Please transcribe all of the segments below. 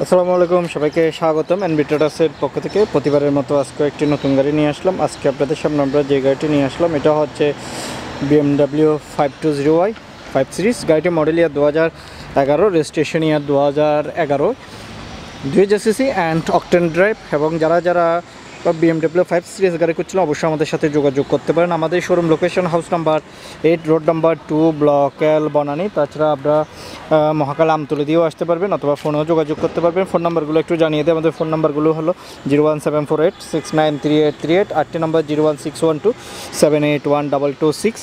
আসসালামু আলাইকুম, সবাইকে স্বাগতম। এনবি ট্রেডার্সের পক্ষ থেকে প্রতিবারের মতো আজকে একটি নতুন গাড়ি নিয়ে আসলাম। আজকে আপনাদের সামনে আমরা যে গাড়িটি নিয়ে আসলাম এটা হচ্ছে BMW 520i 5 সিরিজ। গাড়িটি model year 2011, registration year 2011, 2000 CC and octane drive. এবং যারা BMW 5 সিরিজ গাড়ি করছিল অবশ্যই আমাদের সাথে যোগাযোগ করতে পারেন। আমাদের showroom location house number 8, road number 2, block এল, বনানী। তাছাড়া আপনারা মহাকাল আমতলী দিয়েও আসতে পারবেন অথবা ফোনেও যোগাযোগ করতে পারবেন। ফোন নাম্বারগুলো একটু জানিয়ে দিই। আমাদের ফোন নাম্বারগুলো হলো 01748693838, আটটি নাম্বার 01612781226।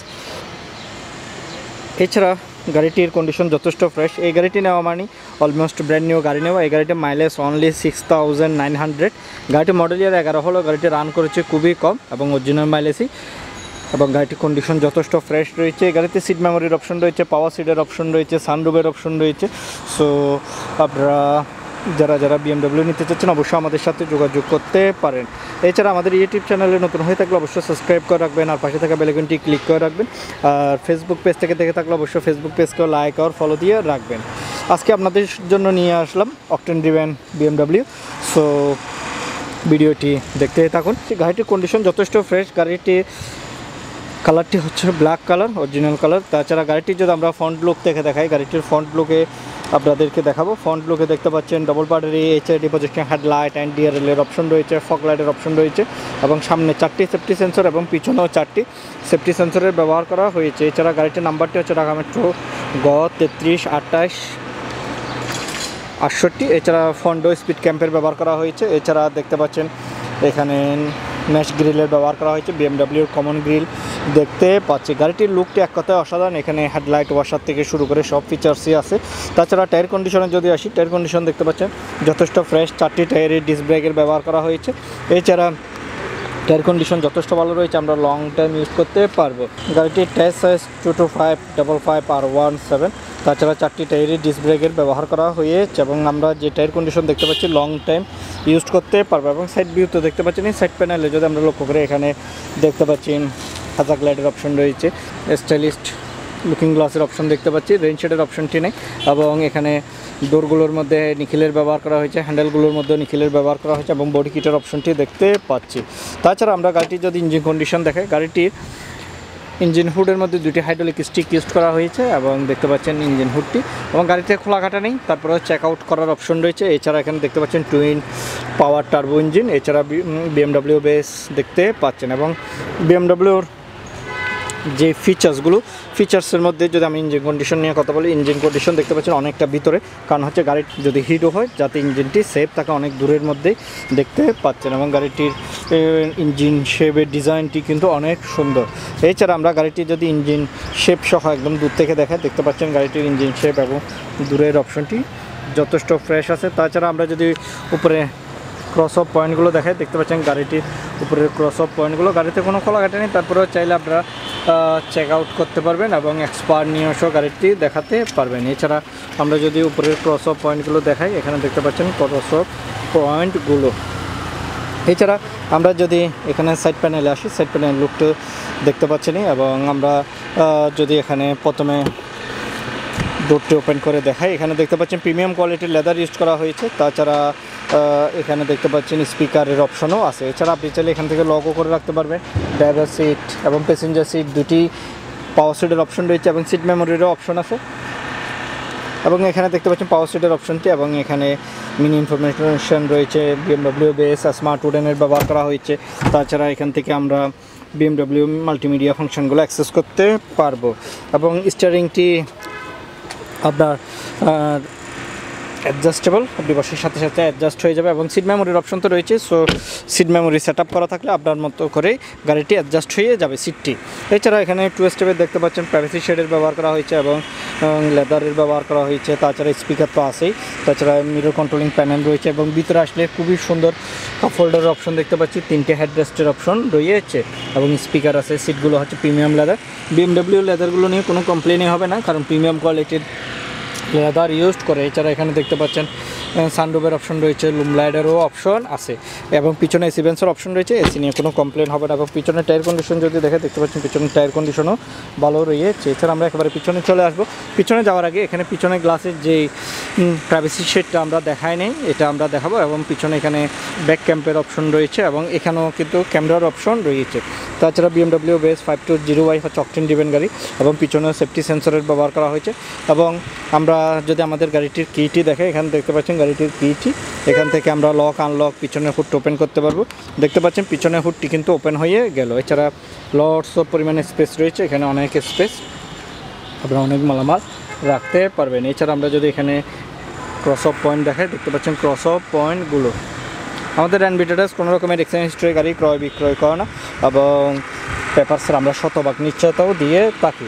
এছাড়া গাড়িটির কন্ডিশন যথেষ্ট ফ্রেশ। এই গাড়িটি নেওয়া মানে অলমোস্ট ব্র্যান্ড নিউ গাড়ি নেওয়া। এই গাড়িটির মাইলেজ অনলি 6900। গাড়িটি মডেল ইয়ার 11 হলো। গাড়িটি রান করেছে খুবই কম এবং অরিজিনাল মাইলেজই, এবং গাড়িটির কন্ডিশন যথেষ্ট ফ্রেশ রয়েছে। এই গাড়িতে সিট মেমোরির অপশন রয়েছে, পাওয়ার সিটের অপশন রয়েছে, সানরুফের অপশন রয়েছে। সো আপনারা যারা BMW নিতে চাচ্ছেন অবশ্যই আমাদের সাথে যোগাযোগ করতে পারেন। এছাড়া আমাদের ইউটিউব চ্যানেলে নতুন হয়ে থাকলে অবশ্যই সাবস্ক্রাইব করে রাখবেন আর পাশে থাকা বেল আইকনটি ক্লিক করে রাখবেন। আর ফেসবুক পেজ থেকে দেখে থাকলে অবশ্যই ফেসবুক পেজকেও লাইক আর ফলো দিয়ে রাখবেন। আজকে আপনাদের জন্য নিয়ে আসলাম অকটেন ড্রিভেন BMW। সো ভিডিওটি দেখতে থাকুন। গাড়িটির কন্ডিশন যথেষ্ট ফ্রেশ। গাড়িটি কালারটি হচ্ছে ব্ল্যাক কালার, অরিজিনাল কালার। তাছাড়া গাড়িটির যদি আমরা ফ্রন্ট লুক থেকে দেখাই, গাড়িটির ফ্রন্ট লুকে আপনাদেরকে দেখাবো। ফ্রন্ট লুকে দেখতে পাচ্ছেন ডবল পার্টের HID প্রজেকশন হেডলাইট অ্যান্ড DRL-এর অপশন রয়েছে, ফগ লাইটের অপশন রয়েছে এবং সামনে 4টি সেফটি সেন্সর এবং পিছনেও 4টি সেফটি সেন্সরের ব্যবহার করা হয়েছে। এছাড়া গাড়িটির নাম্বারটি হচ্ছে ঢাকা মেট্রো গ 332868। এছাড়া ফন্ডো স্পিড ক্যাম্পের ব্যবহার করা হয়েছে। এছাড়া দেখতে পাচ্ছেন এখানে ম্যাশ গ্রিলের ব্যবহার করা হয়েছে, BMW-র কমন গ্রিল দেখতে পাচ্ছি। গাড়িটির লুকটি এক কথায় অসাধারণ। এখানে হেডলাইট, ওয়াশার থেকে শুরু করে সব ফিচার্সই আছে। তাছাড়া টায়ার কন্ডিশনে যদি আসি, টায়ার কন্ডিশন দেখতে পাচ্ছেন যথেষ্ট ফ্রেশ। 4টি টায়ারের ডিস্ক ব্রেকের ব্যবহার করা হয়েছে। এছাড়া টায়ার কন্ডিশন যথেষ্ট ভালো রয়েছে, আমরা লং টাইম ইউজ করতে পারবো। গাড়িটির টায়ার সাইজ 22555R17। তাছাড়া 4টি টায়ারের ডিস্ক ব্রেকের ব্যবহার করা হয়েছে এবং আমরা যে টায়ার কন্ডিশন দেখতে পাচ্ছি লং টাইম ইউজ করতে পারবো। এবং সাইড ভিউতে দেখতে পাচ্ছেন এই সাইড প্যানেলে যদি আমরা লক্ষ্য করে এখানে দেখতে পাচ্ছি হাজাক লাইটের অপশন রয়েছে, স্টাইলিস্ট লুকিং গ্লাসের অপশন দেখতে পাচ্ছি, রেইন শেডের অপশনটি নেই। এবং এখানে ডোরগুলোর মধ্যে নিখিলের ব্যবহার করা হয়েছে, হ্যান্ডেলগুলোর মধ্যে নিখিলের ব্যবহার করা হয়েছে এবং বডি কিটের অপশনটি দেখতে পাচ্ছি। তাছাড়া আমরা গাড়িটির যদি ইঞ্জিন কন্ডিশন দেখাই, গাড়িটির ইঞ্জিন হুডের মধ্যে 2টি হাইড্রোলিক স্টিক ইউজ করা হয়েছে এবং দেখতে পাচ্ছেন ইঞ্জিন হুডটি, এবং গাড়িতে খোলা কাটা নেই। তারপরে চেক আউট করার অপশন রয়েছে। এছাড়া এখানে দেখতে পাচ্ছেন টুইন পাওয়ার টার্বো ইঞ্জিন। এছাড়া BMW বেস দেখতে পাচ্ছেন। এবং BMWর যে ফিচার্সের মধ্যে যদি আমি ইঞ্জিন কন্ডিশন নিয়ে কথা বলি, ইঞ্জিন কন্ডিশন দেখতে পাচ্ছেন অনেকটা ভিতরে, কারণ হচ্ছে গাড়ির যদি হিটও হয় যাতে ইঞ্জিনটি সেফ থাকে, অনেক দূরের মধ্যেই দেখতে পাচ্ছেন। এবং গাড়িটির ইঞ্জিন শেপের ডিজাইনটি কিন্তু অনেক সুন্দর। এছাড়া আমরা গাড়িটির যদি ইঞ্জিন শেপ সহ একদম দূর থেকে দেখাই, দেখতে পাচ্ছেন গাড়িটির ইঞ্জিন শেপ এবং দূরের অপশনটি যথেষ্ট ফ্রেশ আছে। তাছাড়া আমরা যদি উপরে ক্রস অফ পয়েন্টগুলো দেখাই, দেখতে পাচ্ছেন গাড়িটির উপরের ক্রস অফ পয়েন্টগুলো, গাড়িতে কোনো খোলা কাটা নেই। তারপরেও চাইলে আপনারা চেক আউট করতে পারবেন এবং এক্সপার্ট নিয়ে এসেও গাড়িটি দেখাতে পারবেন। এছাড়া আমরা যদি উপরের ক্রস অফ পয়েন্টগুলো দেখাই, এখানে দেখতে পাচ্ছেন ক্রস অফ পয়েন্টগুলো। এছাড়া আমরা যদি এখানে সাইড প্যানেলে আসি, সাইড প্যানেল লুকটা দেখতে পাচ্ছেন। এবং আমরা যদি এখানে প্রথমে ডোরটি ওপেন করে দেখাই, এখানে দেখতে পাচ্ছেন প্রিমিয়াম কোয়ালিটির লেদার ইউজ করা হয়েছে। তাছাড়া এখানে দেখতে পাচ্ছেন স্পিকারের অপশনও আছে। এছাড়া আপনি চাইলে এখান থেকে লগও করে রাখতে পারবেন। ড্রাইভার সিট এবং প্যাসেঞ্জার সিট দুটি পাওয়ার সিটের অপশন রয়েছে এবং সিট মেমোরিরও অপশন আছে। এবং এখানে দেখতে পাচ্ছেন পাওয়ার সিটের অপশনটি, এবং এখানে মিনি ইনফরমেশন রয়েছে। BMW বেস স্মার্ট উডেনের ব্যবহার করা হয়েছে। তাছাড়া এখান থেকে আমরা BMW মাল্টিমিডিয়া ফাংশনগুলো অ্যাক্সেস করতে পারবো। এবং স্টিয়ারিংটি আপনার অ্যাডজাস্টেবল, আপনি বসার সাথে সাথে অ্যাডজাস্ট হয়ে যাবে। এবং সিট মেমোরির অপশন তো রয়েছে। So seat memory set up করা থাকলে আপনার মতো করে গাড়িটি অ্যাডজাস্ট হয়ে যাবে সিটটি। এছাড়া এখানে 2 স্টেপের দেখতে পাচ্ছেন প্রাইভেসি শেডের ব্যবহার করা হয়েছে এবং লেদারের ব্যবহার করা হয়েছে। তাছাড়া স্পিকার তো আছেই। তাছাড়া মিরর কন্ট্রোলিং প্যানেল রয়েছে এবং ভিতরে আসলে খুবই সুন্দর কাপ হোল্ডারের অপশন দেখতে পাচ্ছি, 3টে হেডরেস্টের অপশন রয়েছে এবং স্পিকার আছে। সিটগুলো হচ্ছে প্রিমিয়াম লেদার। BMW লেদারগুলো নিয়ে কোনো কমপ্লেনই হবে না, কারণ প্রিমিয়াম কোয়ালিটির লেদার ইউজ করে। এছাড়া এখানে দেখতে পাচ্ছেন সানরুফের অপশন রয়েছে, লুমলাইডেরও অপশন আছে এবং পিছনে এসি ভেন্টসের অপশন রয়েছে। এসি নিয়ে কোনো কমপ্লেন হবে না। এবং পিছনে টায়ার কন্ডিশন যদি দেখে দেখতে পাচ্ছেন পিছনে টায়ার কন্ডিশনও ভালো রয়েছে। এছাড়া আমরা একেবারে পিছনে চলে আসবো। পিছনে যাওয়ার আগে এখানে পিছনে গ্লাসের যে প্রাইভেসি শেডটা আমরা দেখাই নেই, এটা আমরা দেখাবো। এবং পিছনে এখানে ব্যাক ক্যাম্পের অপশন রয়েছে এবং এখানেও কিন্তু ক্যামেরার অপশন রয়েছে। তাছাড়া BMW বেস 520i হচ্ছে অকটেন ড্রিভেন গাড়ি এবং পিছনে সেফটি সেন্সরের ব্যবহার করা হয়েছে। এবং আমরা যদি আমাদের গাড়িটির কিটি দেখে, এখানে দেখতে পাচ্ছেন গাড়িটির কিটি, এখান থেকে আমরা লক আনলক পিছনের হুড ওপেন করতে পারবো। দেখতে পাচ্ছেন পিছনের হুডটি কিন্তু ওপেন হয়ে গেল। এছাড়া লটস অফ পরিমাণে স্পেস রয়েছে, এখানে অনেক স্পেস, আপনারা অনেক মালামাল রাখতে পারবেন। এছাড়া আমরা যদি এখানে ক্রস অফ পয়েন্ট দেখাই, দেখতে পাচ্ছেন ক্রস অফ পয়েন্টগুলো। আমাদের অ্যানবিটার্স কোনো রকমের এক্সচেঞ্জ হিস্ট্রি গাড়ি ক্রয় বিক্রয় করে না এবং পেপারসের আমরা শতভাগ নিশ্চয়তাও দিয়ে থাকি।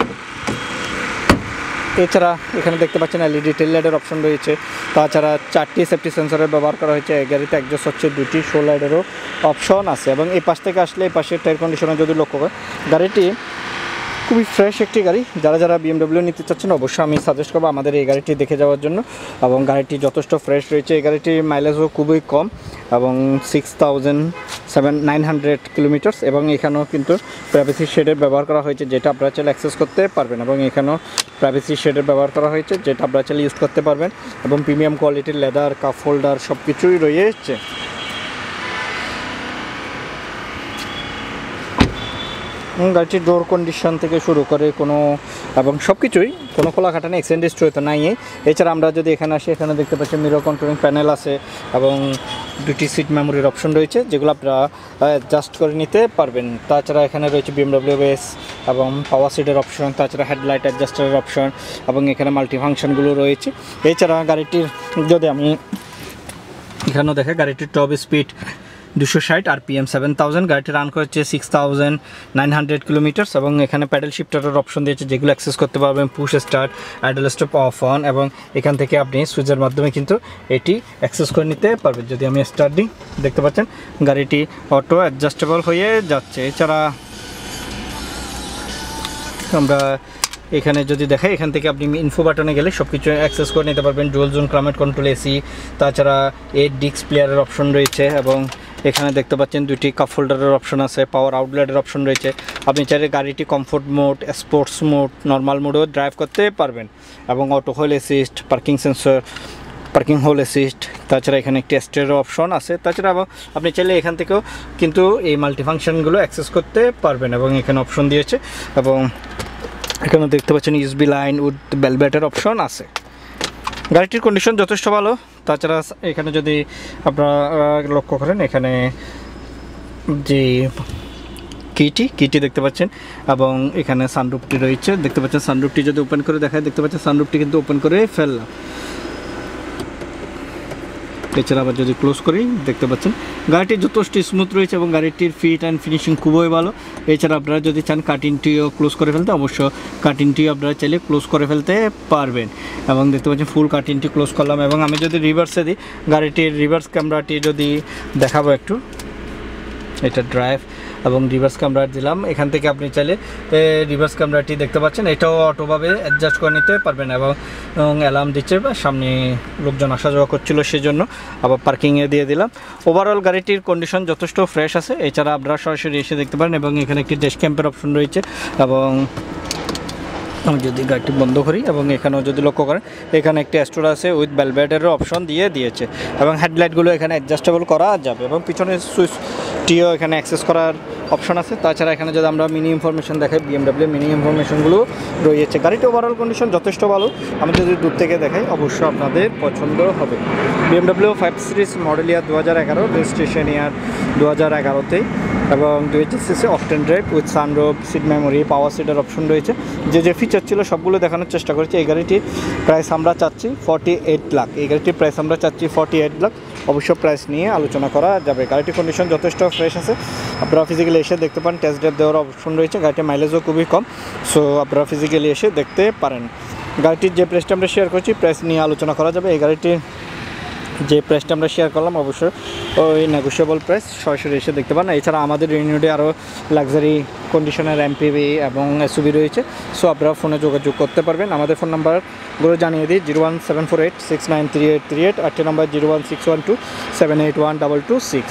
এছাড়া এখানে দেখতে পাচ্ছেন LED টেল লাইটের অপশন রয়েছে। তাছাড়া 4টি সেফটি সেন্সরের ব্যবহার করা হয়েছে। এই গাড়িতে একজস্ট হচ্ছে 2টি শো লাইটেরও অপশন আছে। এবং এই পাশ থেকে আসলে এই পাশের টায়ার কন্ডিশনে যদি লক্ষ্য করেন, গাড়িটি খুবই ফ্রেশ একটি গাড়ি। যারা BMW নিতে চাচ্ছেন অবশ্যই আমি সাজেস্ট করবো আমাদের এই গাড়িটি দেখে যাওয়ার জন্য। এবং গাড়িটি যথেষ্ট ফ্রেশ রয়েছে। এই গাড়িটির মাইলেজও খুবই কম এবং 6,900 কিলোমিটার্স। এবং এখানেও কিন্তু প্রাইভেসি শেডের ব্যবহার করা হয়েছে, যেটা আপনারা চাইলে অ্যাক্সেস করতে পারবেন। এবং এখানেও প্রাইভেসি শেডের ব্যবহার করা হয়েছে, যেটা আপনারা চাইলে ইউজ করতে পারবেন। এবং প্রিমিয়াম কোয়ালিটির লেদার, কাপ হোল্ডার সব কিছুই রয়েছে। গাড়িটির ডোর কন্ডিশন থেকে শুরু করে কোনো এবং সব কিছুই কোনো খোলাখাটা নেই, এক্সটেন্ড হিস্ট্রি তো নাই। এছাড়া আমরা যদি এখানে আসি, এখানে দেখতে পাচ্ছি মিরর কন্ট্রোলিং প্যানেল আছে এবং 2টি সিট মেমোরির অপশন রয়েছে, যেগুলো আপনারা অ্যাডজাস্ট করে নিতে পারবেন। তাছাড়া এখানে রয়েছে BMW বেস এবং পাওয়ার সিটের অপশন, তাছাড়া হেডলাইট অ্যাডজাস্টারের অপশন এবং এখানে মাল্টি ফাংশনগুলো রয়েছে। এছাড়া গাড়িটির যদি আমি এখানেও দেখে, গাড়িটির টপ স্পিড 260 RPM 7000, গাড়িটি রান করেছে 6,900 কিলোমিটার্স। এবং এখানে প্যাডেল শিফটারের অপশন দিয়েছে, যেগুলো অ্যাক্সেস করতে পারবেন push start, idle stop, of on. এবং এখান থেকে আপনি সুইচের মাধ্যমে কিন্তু এটি অ্যাক্সেস করে নিতে পারবেন। যদি আমি স্টার্ট দিই, দেখতে পাচ্ছেন গাড়িটি অটো অ্যাডজাস্টেবল হয়ে যাচ্ছে। এছাড়া আমরা এখানে যদি দেখাই, এখান থেকে আপনি ইনফো বাটনে গেলে সব কিছু অ্যাক্সেস করে নিতে পারবেন। Dual zone climate control AC, তাছাড়া ডিস্ক প্লেয়ারের অপশন রয়েছে। এবং এখানে দেখতে পাচ্ছেন 2টি কাপ হোল্ডারের অপশন আছে, পাওয়ার আউটলেটের অপশন রয়েছে। আপনি চাইলে গাড়িটি comfort mode, sports mode, normal মোডেও ড্রাইভ করতে পারবেন। এবং auto hold assist, parking sensor, parking hold assist, তাছাড়া এখানে একটি স্টেরো অপশন আছে। তাছাড়া আপনি চাইলে এখান থেকেও কিন্তু এই মাল্টিফাংশনগুলো অ্যাক্সেস করতে পারবেন। এবং এখানে অপশন দিয়েছে এবং এখানে দেখতে পাচ্ছেন USB লাইন উইথ বেলভেটের অপশন আছে। গাড়িটির কন্ডিশন যথেষ্ট ভালো। তাছাড়া এখানে যদি আপনারা লক্ষ্য করেন, এখানে যে কিটি দেখতে পাচ্ছেন এবং এখানে সানরুফটি রয়েছে। দেখতে পাচ্ছেন সানরুফটি যদি ওপেন করে দেখায়, দেখতে পাচ্ছেন সানরুফটি কিন্তু ওপেন করে ফেললাম। এছাড়া আবার যদি ক্লোজ করি, দেখতে পাচ্ছেন গাড়িটি যথেষ্ট স্মুথ রয়েছে এবং গাড়িটির ফিট অ্যান্ড ফিনিশিং খুবই ভালো। এছাড়া আপনারা যদি চান কাটিংটিও ক্লোজ করে ফেলতে, অবশ্য কাটিংটিও আপনারা চাইলে ক্লোজ করে ফেলতে পারবেন। এবং দেখতে পাচ্ছেন ফুল কাটিংটি ক্লোজ করলাম। এবং আমি যদি রিভার্সে দিই, গাড়িটির রিভার্স ক্যামেরাটি যদি দেখাবো একটু, এটা ড্রাইভ এবং রিভার্স ক্যামেরা দিলাম। এখান থেকে আপনি চাইলে রিভার্স ক্যামেরাটি দেখতে পাচ্ছেন, এটাও অটোভাবে অ্যাডজাস্ট করে নিতে পারবেন। এবং অ্যালার্ম দিচ্ছে, বা সামনে লোকজন আসা যাওয়া করছিল সেজন্য আবার পার্কিংয়ে দিয়ে দিলাম। ওভারঅল গাড়িটির কন্ডিশন যথেষ্ট ফ্রেশ আছে। এছাড়া আপনারা সরাসরি এসে দেখতে পারেন। এবং এখানে একটি ড্যাশ ক্যাম্পের অপশন রয়েছে। এবং আমি যদি গাড়িটি বন্ধ করি এবং এখানেও যদি লক্ষ্য করেন, এখানে একটি স্টোর আছে উইথ বেলভেটেরও অপশন দিয়েছে। এবং হেডলাইটগুলো এখানে অ্যাডজাস্টেবল করা যাবে এবং পিছনের সুইচটিও এখানে অ্যাক্সেস করার অপশন আছে। তাছাড়া এখানে যদি আমরা মিনি ইনফরমেশন দেখাই, BMW মিনি ইনফরমেশনগুলো রয়েছে। গাড়িটি ওভারঅল কন্ডিশন যথেষ্ট ভালো। আমি যদি দূর থেকে দেখাই, অবশ্যই আপনাদের পছন্দ হবে। BMW 5 series model year 2011, registration year 2011-তেই। এবং 2000 CC octane drive with sunroof, seat memory, power সিটের অপশন রয়েছে। যে ফিচার ছিল সবগুলো দেখানোর চেষ্টা করেছি। এই গাড়িটির প্রাইস আমরা চাচ্ছি 48 লাখ। এই গাড়িটির প্রাইস আমরা চাচ্ছি 48 লাখ। অবশ্য প্রাইস নিয়ে আলোচনা করা যাবে। গাড়িটির কন্ডিশন যথেষ্ট ফ্রেশ আছে। আপনারা ফিজিক্যালি এসে দেখতে পারেন, টেস্ট ড্রাইভ দেওয়ার অপশন রয়েছে। গাড়িটির মাইলেজও খুবই কম, সো আপনারা ফিজিক্যালি এসে দেখতে পারেন। গাড়িটির যে প্রাইসটা আমরা শেয়ার করছি, প্রাইস নিয়ে আলোচনা করা যাবে। এই গাড়িটির যে প্রাইসটা আমরা শেয়ার করলাম অবশ্যই ওই নেগোশিয়েবল প্রাইস, সরাসরি এসে দেখতে পান। এছাড়া আমাদের রিনিউডে আরও লাক্সারি কন্ডিশনের এমপিভি এবং এসইউভি রয়েছে, সো আপনারা ফোনে যোগাযোগ করতে পারবেন। আমাদের ফোন নাম্বারগুলো জানিয়ে দিই, 01748693838, আরেকটি নাম্বার 01612781226।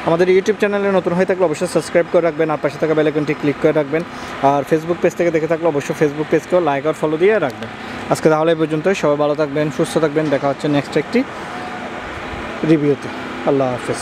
আমাদের ইউটিউব চ্যানেলে নতুন হয়ে থাকলে অবশ্যই সাবস্ক্রাইব করে রাখবেন, আর পাশে থাকা বেল আইকনটি ক্লিক করে রাখবেন। আর ফেসবুক পেজ থেকে দেখে থাকলে অবশ্যই ফেসবুক পেজকেও লাইক আর ফলো দিয়ে রাখবেন। আজকে তাহলে এই পর্যন্তই, সবাই ভালো থাকবেন, সুস্থ থাকবেন, দেখা হচ্ছে নেক্সট একটি রিভিউতে। আল্লাহ হাফেজ।